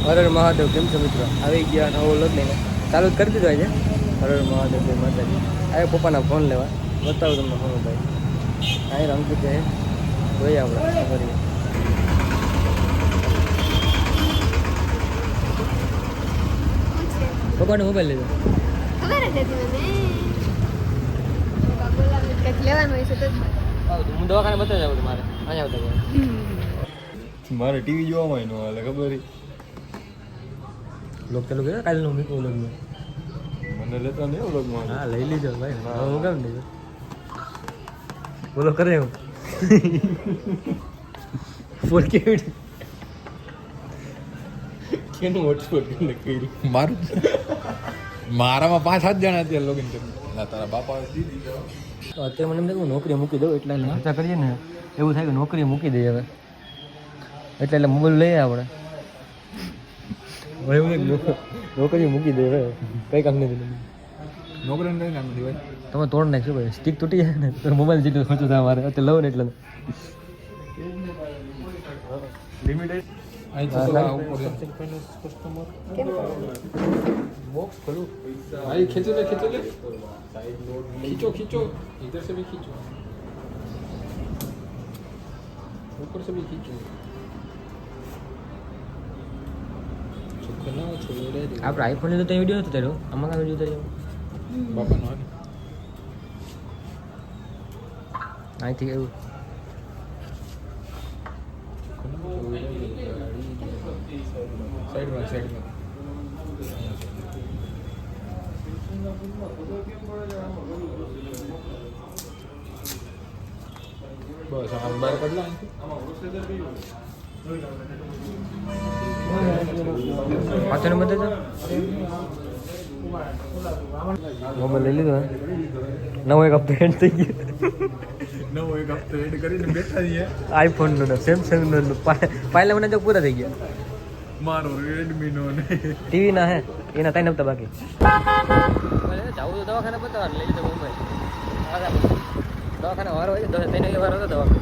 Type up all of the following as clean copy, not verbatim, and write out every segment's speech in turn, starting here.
હર હર મહાદેવ. કેમ છો મિત્રો? આવી ગયા નવો વ્લોગ લઈને ચાલુ જ કરી દીધો આજે. હર હર મહાદેવ જય માતાજી. આવે પપ્પાના ફોન લેવા બતાવું તમને ફોન ભાઈ. અહીં રમતું છે જોઈએ આપણે શું કરીએ. પપ્પાનો મોબાઈલ લીધો. ખબર જ હતી મને. કંઈક લેવાનું હોય છે તો હું દવાખાને બતાવી જાઉં મારે અહીંયા આવતા મારે ટીવી જોવામાં ન હાલે ખબર લોક ચાલુ કર્યો કાલનો મીકો વ્લોગમાં. મને લેતા નહીં વ્લોગમાં. હા લઈ લીધો ભાઈ. હું કેમ નહીં બોલો કરે હું ફોન કેવી કેનું હોટસ્પોટ કરીને કર્યું મારું મારામાં 5-7 જણા અત્યારે લોગિન કર્યું ના તારા બાપા દીધી તો અત્યારે મને એમ થાય કે નોકરી મૂકી દઉં એટલે ખર્ચા કરીએ ને એવું થાય કે નોકરી મૂકી દઈએ હવે એટલે મોબાઈલ લઈએ આપણે હવે એવું નોકરી મૂકી દઈએ હવે કઈ કામ નથી નોકરી કઈ કામ નથી ભાઈ તમે તોડ નાખશો ભાઈ સ્ટીક તૂટી જાય ને તો મોબાઈલ જેટલું ખર્ચો થાય મારે અત્યારે લઉં ને એટલે લિમિટેડ અહીં તો ઉપર बॉक्स खोलो भाई खींचो ले खींचो इधर से भी खींचो ऊपर से भी खींचो આપણે આઈફોન લીધો તો વિડીયો હતો તારો આમાં કાં વિડીયો તારો બાપાનો હાલ અહીંથી એવું साइड में बस हम बाहर बदला પાછળ બધે છે મોબાઈલ લઈ લીધો નવો એક હપ્તો એડ થઈ ગયો नवो एक हफ्ते एड કરીને બેઠા છીએ આઈફોન નો સેમસંગ નો પાયલા મને તો પૂરા થઈ ગયા મારો રેડમી નો ને ટીવી ના હે એના 3 હપ્તા બાકી જાવું તો દવાખાને બતાવવા લઈ લીધો મોબાઈલ દવાખાને વાર હોય 3 વાર હતો દવાખાને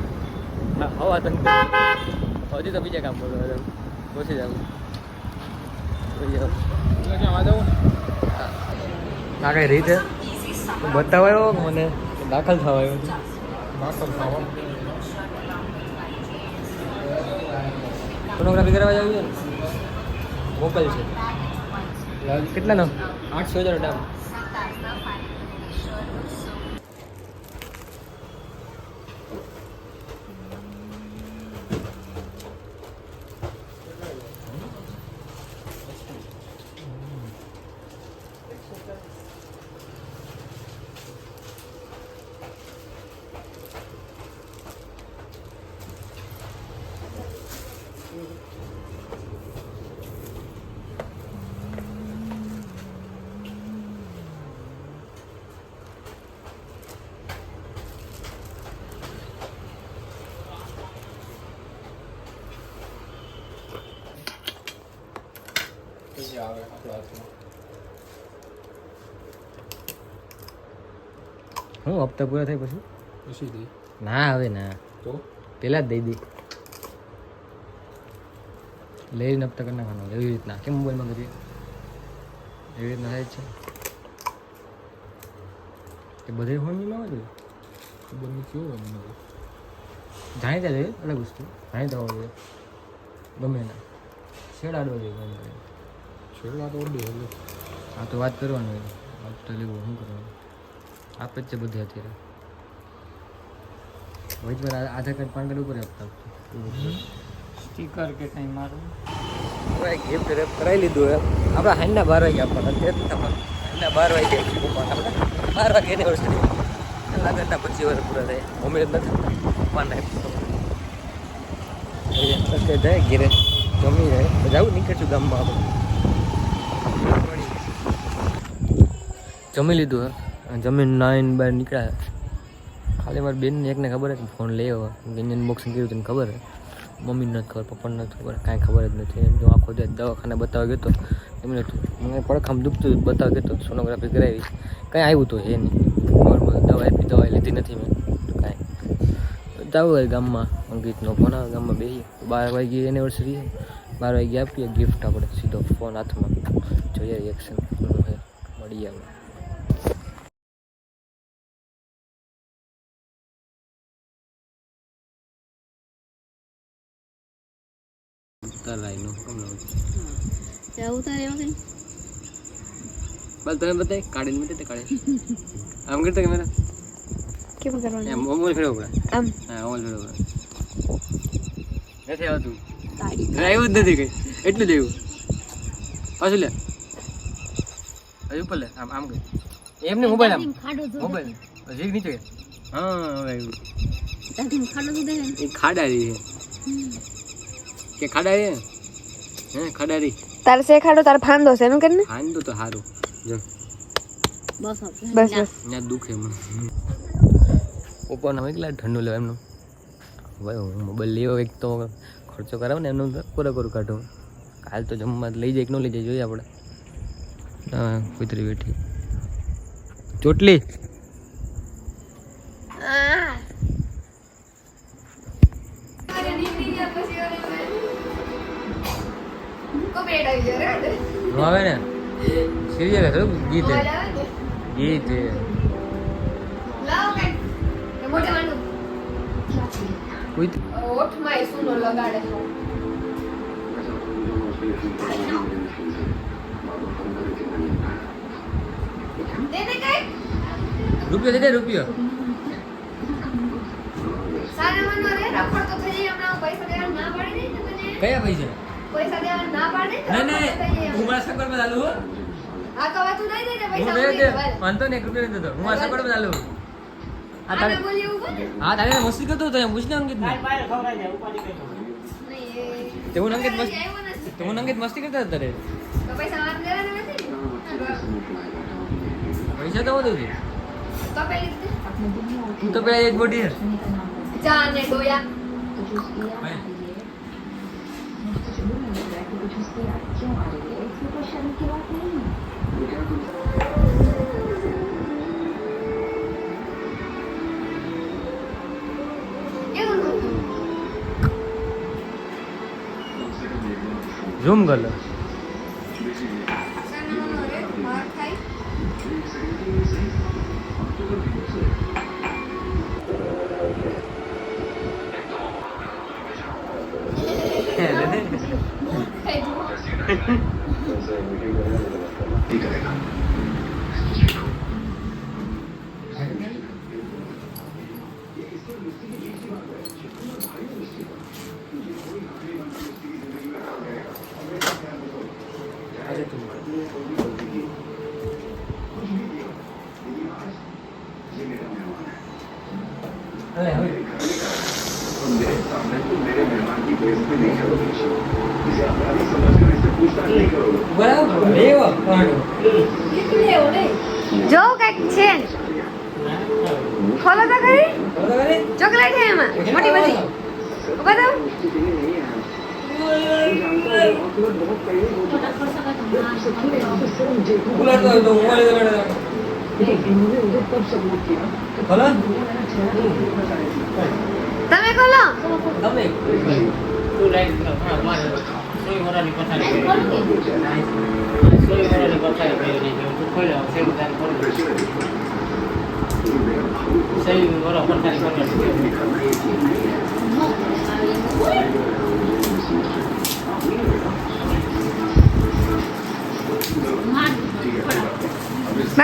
હવા તંગ હજી તો બીજા કામ કરો પછી જાવ ક્યાં આ જાવ આ કઈ રીતે બતાવાયો મને દાખલ થવાયો સોનોગ્રાફી કરવા જાવ છે મોબાઈલ છે કેટલાનો 800,000 દામ હું હપ્તા પૂરા થાય પછી દે ના હવે ના તો પેલા જ દઈ દઈ લઈને હપ્તા કરી નાખવાનો એવી રીતના કેમ મોબાઈલમાં કરીએ એવી રીતના થાય છે એ બધે ફોનમાં આવે છે ખબર નથી કેવો મને જાણીતા જોઈએ અલગ વસ્તુ જાણીતા હોવા જોઈએ ગમે ના છેડાડવો જોઈએ ગમે કરે છેડવા તો ઓડી એટલે આ તો વાત કરવાનું હોય વાત તો લેવું શું કરવાનું આપે જ છે બધે અત્યારે વચમાં આધાર કાર્ડ પાન કાર્ડ ઉપર આપતા સ્ટીકર કે કંઈ મારું હવે ગિફ્ટ રેપ કરાવી લીધું હે આપણા હાઈના 12 વાગે આપવાના તે તમારે હાઈના 12 વાગે આપણે 12 વાગે એનિવર્સરી લાગતા 25 વર્ષ પૂરા થાય ઉમેર નથી પાના કે જાય ઘેરે જમી રહે જાવું નીકળશું ગામમાં આપણે જમી લીધું હે જમીન નાઈન બહાર નીકળ્યા ખાલી મારી બેનને એકને ખબર હતી ફોન લઈ આવ્યો અનબોક્સિંગ કર્યું તને ખબર હે મમ્મીને નથી ખબર પપ્પાને નથી ખબર કાંઈ ખબર જ નથી જો આખો દિવસ દવાખાને બતાવવા ગયો હતો એમને મને પડખામ દુખતું બતાવવા ગયો હતો સોનોગ્રાફી કરાવી કાંઈ આવ્યું તો હે નહીં નોર્મલ દવા આપી દવા લીધી નથી મેં કાંઈ જવું હોય ગામમાં અંકિતનો ફોન આવે ગામમાં બેસી 12 વાગે એનિવર્સરી 12 વાગે આપીએ ગિફ્ટ આપણે સીધો ફોન હાથમાં જોઈએ રિએક્શન મળીએ આપણે લાઈનો ઉતારે વગર બસ તમે બતાય કાઢીને મૂકે કાઢે આમ કરતા કેમેરા કેમ કરવાનું એમ મોબાઈલ ફેરવો પડે આમ હા મોબાઈલ ફેરવો પડે નથી આવતું આવ્યું જ નથી કઈ એટલું જ આવ્યું પાછું લે હજુ ઉપર લે આમ આમ કઈ એમને મોબાઈલ આમ મોબાઈલ હજી નીચે હા હવે આવ્યું એ ખાડા રહી કે ખાડા રે હે ખાડા રહી તારે સે ખાડો તાર ફાંદો છે એનું કરીને ફાંદો તો સારું જો બસ બસ ત્યાં દુખે મને પપ્પાને એકલા ઠંડુ લેવા એમનું ભાઈ હું મોબાઈલ લેવો એક તો ખર્ચો કરાવે ને એમનું પૂરેપૂરું કાઢું કાલ તો જમવા લઈ જાય કે ન લઈ જાય જોઈએ આપણે હા કુતરી બેઠી ચોટલી આવે ને સિરિયલ હતું ગીત ગીત રૂપિયો દે રૂપિયો કયા પૈસા નહીં હું મારા સગવડ માં ચાલુ વાંધો ને 1 રૂપિયો નહીં દેતો હું મારા સગવડ માં ચાલુ હા તારે મસ્તી કરતો હતો પૂછ ને અંકિત તેવું અંકિત મસ્તી કરતા હતા તારે પૈસા તો વધુ તું તો પેલા એક બોડી ઝૂમ કર લો જો કઈક છે ખોલો તો ખરી ચોકલેટ છે એમાં મોટી બધી બતાવ તમે ખોલો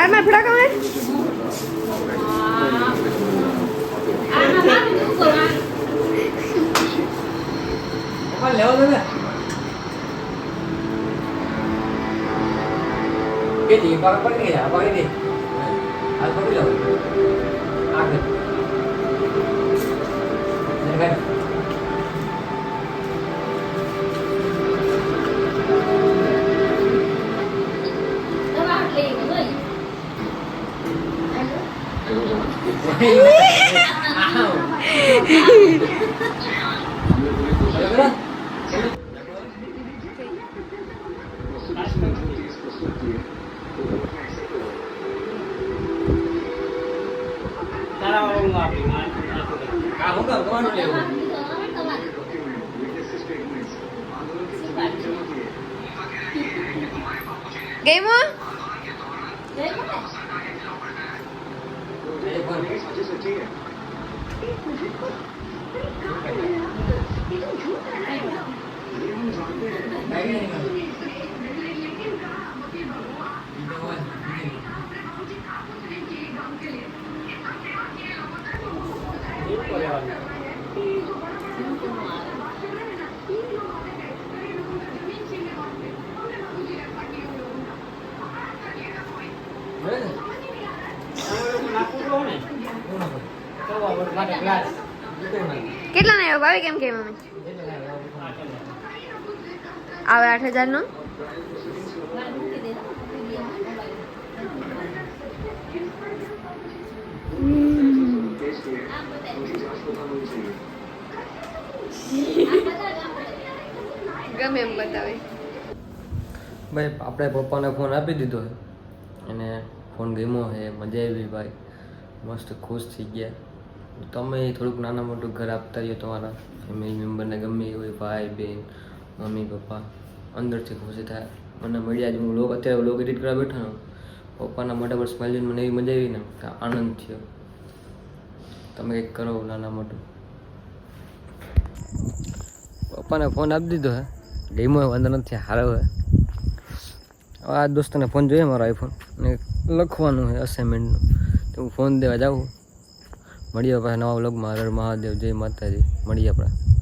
માર ફટાકા માર લેવો દે કે જી પકડી દે હાલ પકડી લો આગળ જરા ગેમો કેટલા ના આવ્યો ભાવે કેમ કે મમ્મી આવે 8,000 નો ગમે એમ બતાવે ભાઈ આપણે પપ્પાને ફોન આપી દીધો છે અને ફોન ગમ્યો છે મજા આવી ભાઈ મસ્ત ખુશ થઈ ગયા તમે થોડુંક નાના મોટું ઘર આપતા રહ્યો તમારા ફેમિલી મેમ્બરને ગમે એ હોય ભાઈ બહેન મમ્મી પપ્પા અંદરથી ખુશી થાય મને મળ્યા જ હું અત્યારે વ્લોગ એડિટ કરવા બેઠો ને પપ્પાના મોઢા પર સ્માઇલ જોઈને મને એવી મજા આવી ને કે આનંદ થયો તમે કંઈક કરો નાના મોટું પપ્પાને ફોન આપી દીધો હે ગમ્યો હોય વાંધો નથી સારો હોય આ દોસ્તને ફોન જોઈએ મારો આઈફોન ને લખવાનું છે અસાઇનમેન્ટનું તો હું ફોન દેવા જાઉં મળીએ પાછા નવા વ્લોગમાં હર મહાદેવ જય માતાજી મળીએ આપણે